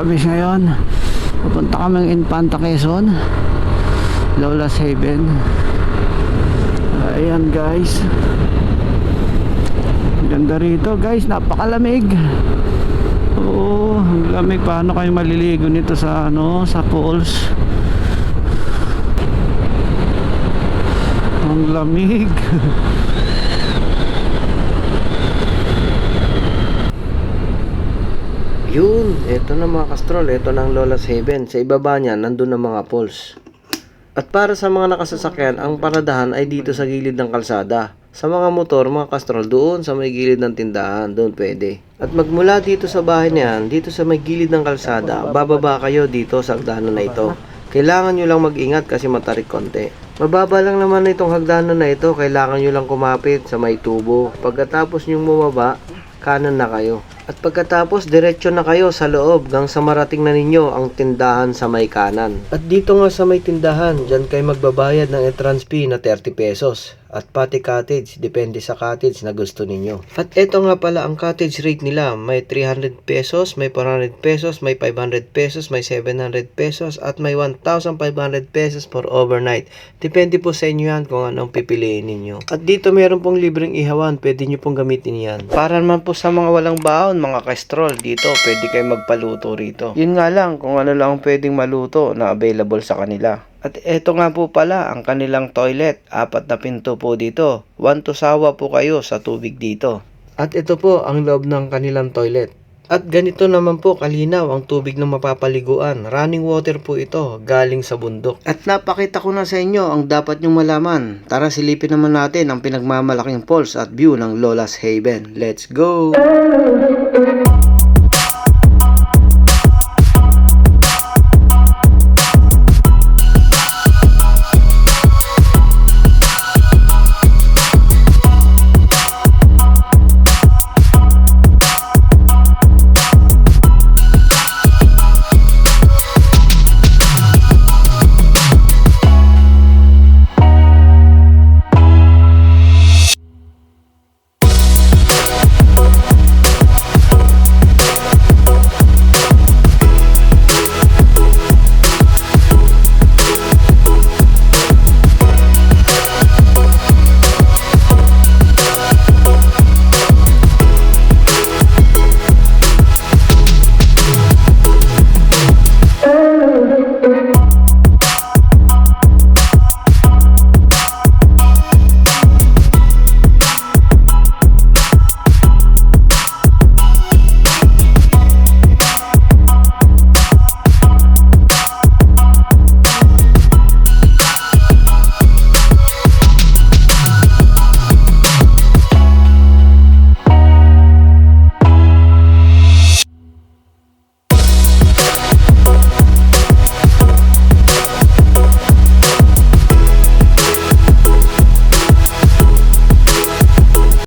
kami ngayon. Pupunta kami ng Infanta Quezon, Lola's Haven. Ayan guys, ganda rito guys, napakalamig. Oo, ang lamig. Paano kayo maliligo nito sa sa pools? Ang lamig. Yun, eto na mga kastrol, eto na ang Lola's Haven. Sa ibaba niya, nandun ang mga poles. At para sa mga nakasasakyan, ang paradahan ay dito sa gilid ng kalsada. Sa mga motor, mga kastrol, doon sa may gilid ng tindahan, doon pwede. At magmula dito sa bahay niyan, dito sa may gilid ng kalsada, bababa kayo dito sa hagdanan na ito. Kailangan nyo lang mag-ingat kasi matarik konti. Mababa lang naman itong hagdanan na ito, kailangan nyo lang kumapit sa may tubo. Pagkatapos nyong bumaba, kanan na kayo. At pagkatapos, diretso na kayo sa loob hanggang sa marating na ninyo ang tindahan sa may kanan. At dito nga sa may tindahan, dyan kayo magbabayad ng entrance fee na 30 pesos. At pati cottage, depende sa cottage na gusto ninyo. At eto nga pala ang cottage rate nila. May 300 pesos, may 400 pesos, may 500 pesos, may 700 pesos, at may 1,500 pesos for overnight. Depende po sa inyo yan kung anong pipiliin ninyo. At dito meron pong libreng ihawan, pwede nyo pong gamitin yan. Para naman po sa mga walang baon, mga kastrol, dito pwede kayo magpaluto rito. Yun nga lang, kung ano lang pwedeng maluto na available sa kanila. At eto nga po pala ang kanilang toilet. 4 na pinto po dito. 1 to sawa po kayo sa tubig dito. At ito po ang loob ng kanilang toilet. At ganito naman po kalinaw ang tubig na mapapaliguan. Running water po ito, galing sa bundok. At napakita ko na sa inyo ang dapat nyong malaman. Tara silipin naman natin ang pinagmamalaking falls at view ng Lola's Haven. Let's go!